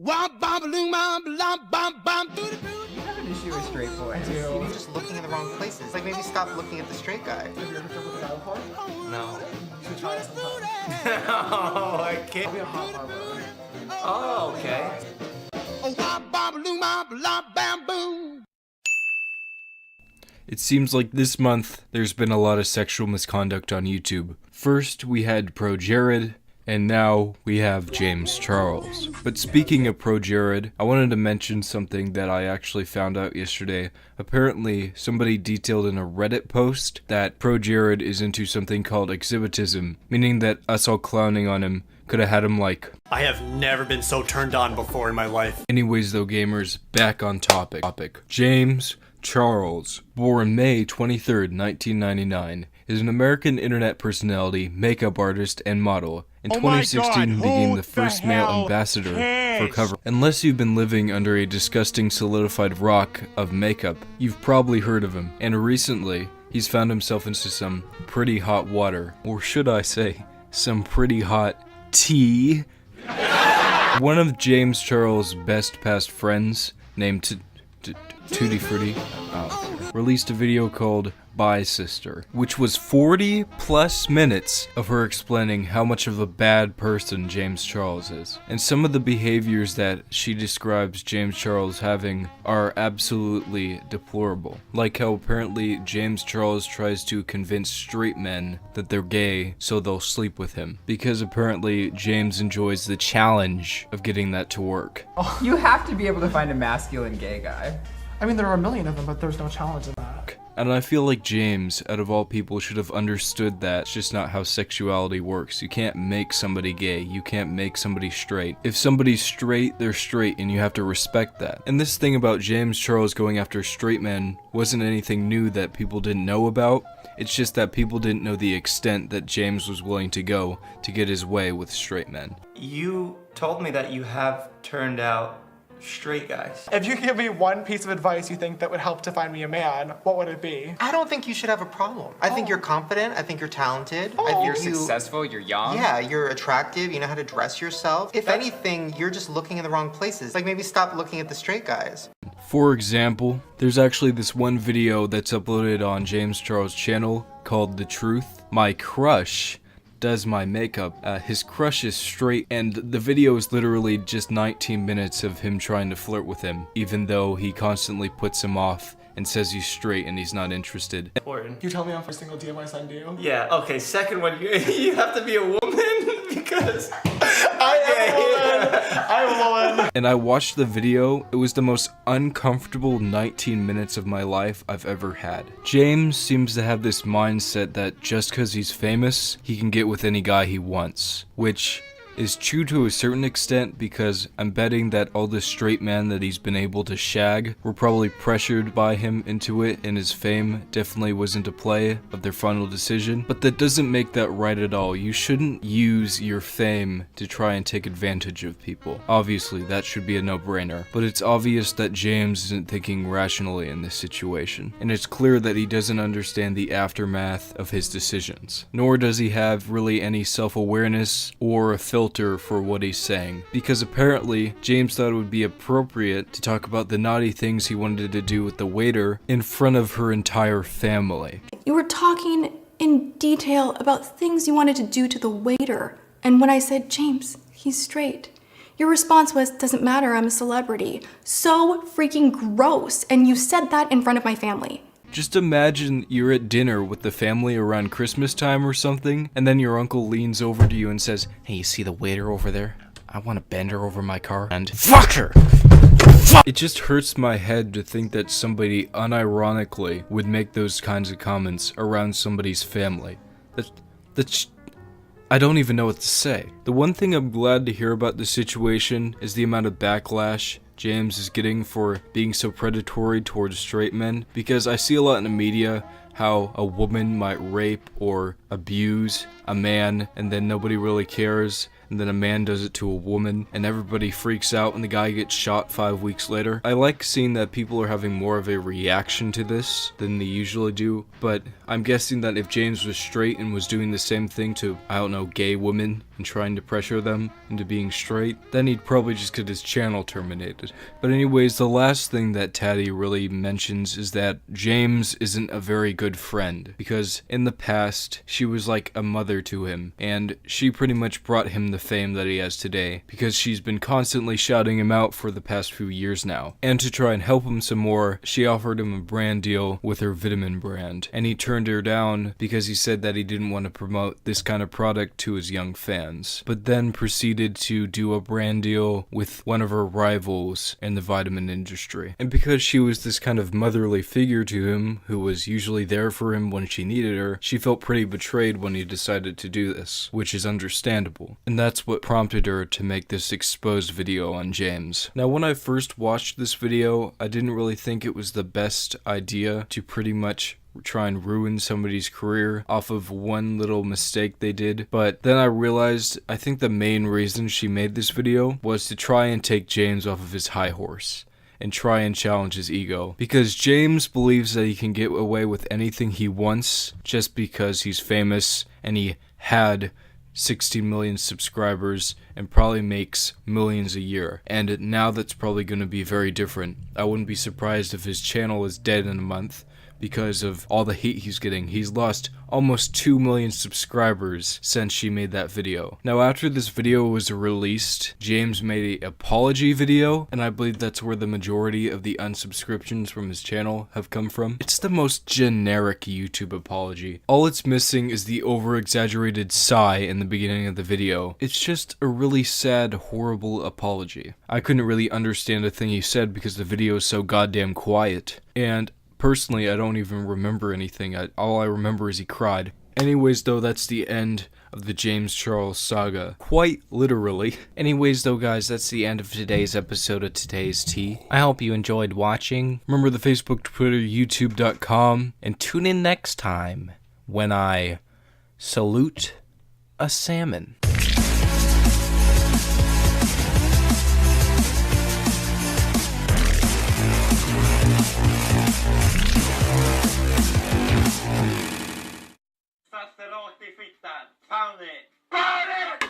You have an issue with straight boys. You're just looking in the wrong places. Like, maybe stop looking at the straight guy. Have you ever tried with an alcohol? No. You should try it sometime. Oh, I can't. I'll be a hot barber. Oh, okay. It seems like this month there's been a lot of sexual misconduct on YouTube. First we had Pro Jared, and now we have James Charles. But speaking of Pro Jared, I wanted to mention something that I actually found out yesterday. Apparently, somebody detailed in a Reddit post that Pro Jared is into something called exhibitism, meaning that us all clowning on him could have had him like... I have never been so turned on before in my life. Anyways though, gamers, back on topic. James Charles, born May 23rd, 1999, is an American internet personality, makeup artist, and model. In 2016, he became the first male ambassador for Cover. Unless you've been living under a disgusting solidified rock of makeup, you've probably heard of him. And recently, he's found himself into some pretty hot water. Or should I say, some pretty hot tea. One of James Charles' best past friends, named Tutti Frutti, released a video called Bye Sister, which was 40 plus minutes of her explaining how much of a bad person James Charles is. And some of the behaviors that she describes James Charles having are absolutely deplorable. Like how apparently James Charles tries to convince straight men that they're gay so they'll sleep with him. Because apparently James enjoys the challenge of getting that to work. You have to be able to find a masculine gay guy. I mean, there are a million of them, but there's no challenge in that. And I feel like James, out of all people, should have understood that it's just not how sexuality works. You can't make somebody gay. You can't make somebody straight. If somebody's straight, they're straight, and you have to respect that. And this thing about James Charles going after straight men wasn't anything new that people didn't know about. It's just that people didn't know the extent that James was willing to go to get his way with straight men. You told me that you have turned out straight guys. If you could give me one piece of advice you think that would help to find me a man, what would it be? I don't think you should have a problem. I think you're confident. I think you're talented. I think You're successful, you're young. Yeah, you're attractive. You know how to dress yourself. If anything, you're just looking in the wrong places. Like, maybe stop looking at the straight guys. For example, there's actually this one video that's uploaded on James Charles' channel called The Truth. My crush does my makeup. His crush is straight, and the video is literally just 19 minutes of him trying to flirt with him, even though he constantly puts him off and says he's straight and he's not interested. You tell me on every single DM I send you. Yeah, okay, second one, you have to be a woman because I'm a woman. And I watched the video. It was the most uncomfortable 19 minutes of my life I've ever had. James seems to have this mindset that just because he's famous, he can get with any guy he wants, which is true to a certain extent because I'm betting that all the straight men that he's been able to shag were probably pressured by him into it, and his fame definitely wasn't a play of their final decision. But that doesn't make that right at all. You shouldn't use your fame to try and take advantage of people. Obviously, that should be a no-brainer. But it's obvious that James isn't thinking rationally in this situation. And it's clear that he doesn't understand the aftermath of his decisions. Nor does he have really any self-awareness or a filter for what he's saying, because apparently James thought it would be appropriate to talk about the naughty things he wanted to do with the waiter in front of her entire family. You were talking in detail about things you wanted to do to the waiter, and when I said, James, he's straight, your response was, doesn't matter, I'm a celebrity. So freaking gross, and you said that in front of my family. Just imagine you're at dinner with the family around Christmas time or something, and then your uncle leans over to you and says, hey, you see the waiter over there? I want to bend her over my car and fuck her! It just hurts my head to think that somebody unironically would make those kinds of comments around somebody's family. I don't even know what to say. The one thing I'm glad to hear about the situation is the amount of backlash James is getting for being so predatory towards straight men, because I see a lot in the media how a woman might rape or abuse a man and then nobody really cares, and then a man does it to a woman and everybody freaks out and the guy gets shot 5 weeks later. I like seeing that people are having more of a reaction to this than they usually do, but I'm guessing that if James was straight and was doing the same thing to, I don't know, gay women and trying to pressure them into being straight, then he'd probably just get his channel terminated. But anyways, the last thing that Taddy really mentions is that James isn't a very good friend, because in the past, she was like a mother to him, and she pretty much brought him the fame that he has today, because she's been constantly shouting him out for the past few years now. And to try and help him some more, she offered him a brand deal with her vitamin brand, and he turned her down because he said that he didn't want to promote this kind of product to his young fans, but then proceeded to do a brand deal with one of her rivals in the vitamin industry. And because she was this kind of motherly figure to him, who was usually there for him when she needed her, she felt pretty betrayed when he decided to do this, which is understandable. And that's what prompted her to make this exposed video on James. Now, when I first watched this video, I didn't really think it was the best idea to pretty much try and ruin somebody's career off of one little mistake they did, but then I realized I think the main reason she made this video was to try and take James off of his high horse and try and challenge his ego, because James believes that he can get away with anything he wants just because he's famous and he had 60 million subscribers and probably makes millions a year. And now that's probably going to be very different. I wouldn't be surprised if his channel is dead in a month because of all the hate he's getting. He's lost almost 2 million subscribers since she made that video. Now, after this video was released, James made an apology video, and I believe that's where the majority of the unsubscriptions from his channel have come from. It's the most generic YouTube apology. All it's missing is the over-exaggerated sigh in the beginning of the video. It's just a really sad, horrible apology. I couldn't really understand a thing he said because the video is so goddamn quiet. And personally, I don't even remember anything. All I remember is he cried. Anyways, though, that's the end of the James Charles saga. Quite literally. Anyways, though, guys, that's the end of today's episode of Today's Tea. I hope you enjoyed watching. Remember the Facebook, Twitter, YouTube.com. And tune in next time when I salute a salmon.